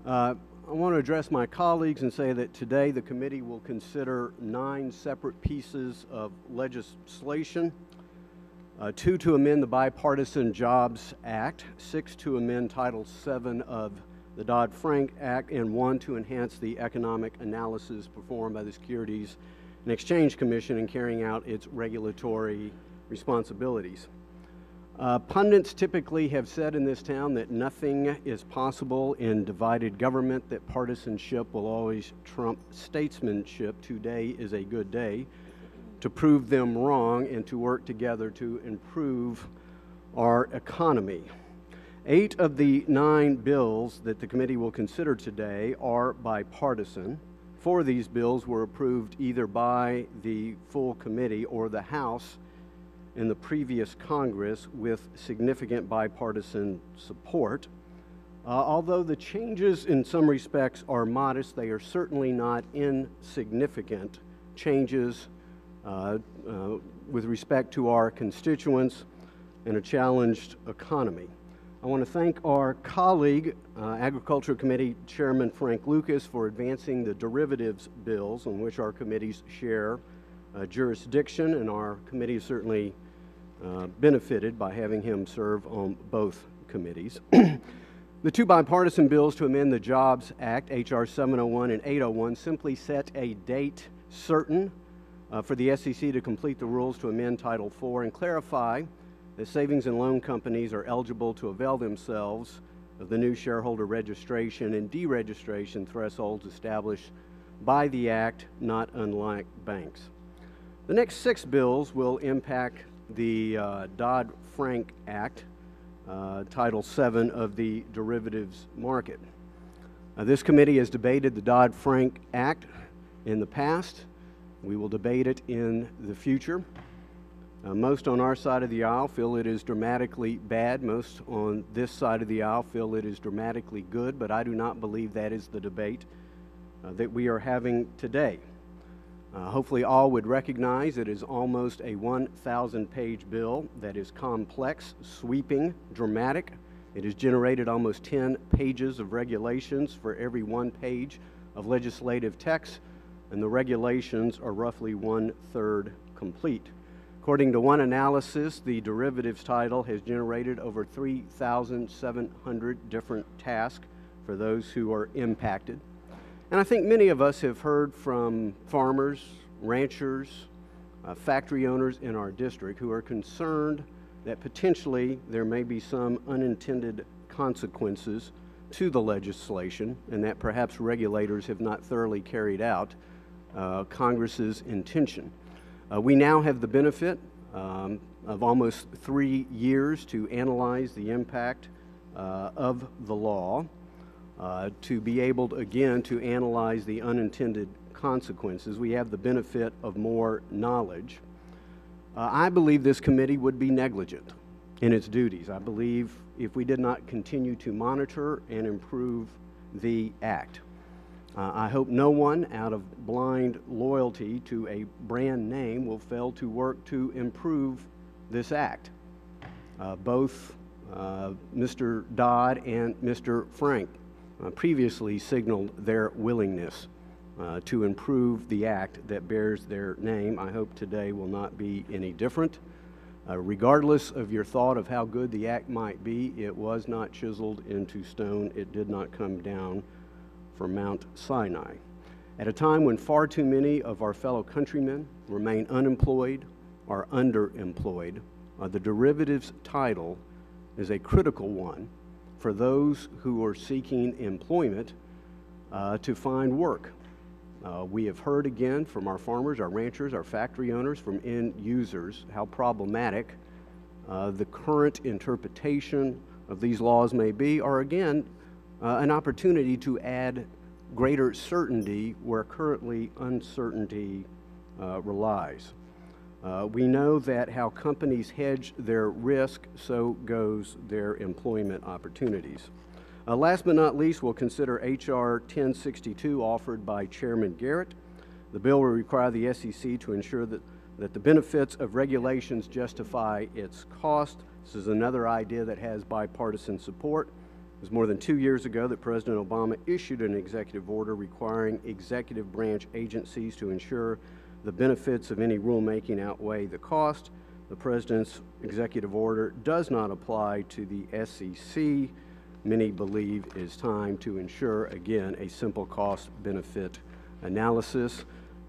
I want to address my colleagues and say that today the committee will consider 9 separate pieces of legislation. 2 to amend the Bipartisan Jobs Act, 6 to amend Title VII of the Dodd-Frank Act, and 1 to enhance the economic analysis performed by the Securities and Exchange Commission in carrying out its regulatory responsibilities. Pundits typically have said in this town that nothing is possible in divided government, that partisanship will always trump statesmanship. Today is a good day to prove them wrong and to work together to improve our economy. 8 of the 9 bills that the committee will consider today are bipartisan. 4 of these bills were approved either by the full committee or the House in the previous Congress with significant bipartisan support. Although the changes in some respects are modest, they are certainly not insignificant changes with respect to our constituents and a challenged economy. I want to thank our colleague, Agriculture Committee Chairman Frank Lucas, for advancing the derivatives bills on which our committees share jurisdiction, and our committee is certainly benefited by having him serve on both committees. The 2 bipartisan bills to amend the Jobs Act, H.R. 701 and 801, simply set a date certain for the SEC to complete the rules to amend Title IV and clarify that savings and loan companies are eligible to avail themselves of the new shareholder registration and deregistration thresholds established by the Act, not unlike banks. The next 6 bills will impact the Dodd-Frank Act, Title VII of the derivatives market. This committee has debated the Dodd-Frank Act in the past. We will debate it in the future. Most on our side of the aisle feel it is dramatically bad. Most on this side of the aisle feel it is dramatically good, but I do not believe that is the debate that we are having today. Hopefully all would recognize it is almost a 1,000-page bill that is complex, sweeping, dramatic. It has generated almost 10 pages of regulations for every 1 page of legislative text, and the regulations are roughly 1/3 complete. According to one analysis, the derivatives title has generated over 3,700 different tasks for those who are impacted. And I think many of us have heard from farmers, ranchers, factory owners in our district who are concerned that potentially there may be some unintended consequences to the legislation and that perhaps regulators have not thoroughly carried out Congress's intention. We now have the benefit of almost 3 years to analyze the impact of the law, to be able to, again, to analyze the unintended consequences. We have the benefit of more knowledge. I believe this committee would be negligent in its duties. I believe if we did not continue to monitor and improve the Act. I hope no one, out of blind loyalty to a brand name, will fail to work to improve this Act. Both Mr. Dodd and Mr. Frank previously signaled their willingness to improve the Act that bears their name. I hope today will not be any different. Regardless of your thought of how good the Act might be, it was not chiseled into stone. It did not come down from Mount Sinai. At a time when far too many of our fellow countrymen remain unemployed or underemployed, the derivatives title is a critical one for those who are seeking employment to find work. We have heard again from our farmers, our ranchers, our factory owners, from end users how problematic the current interpretation of these laws may be, or again, an opportunity to add greater certainty where currently uncertainty relies. We know that how companies hedge their risk, so goes their employment opportunities. Last but not least, we'll consider H.R. 1062 offered by Chairman Garrett. The bill will require the SEC to ensure that the benefits of regulations justify its cost. This is another idea that has bipartisan support. It was more than 2 years ago that President Obama issued an executive order requiring executive branch agencies to ensure the benefits of any rulemaking outweigh the cost. The President's executive order does not apply to the SEC. Many believe it is time to ensure, again, a simple cost-benefit analysis.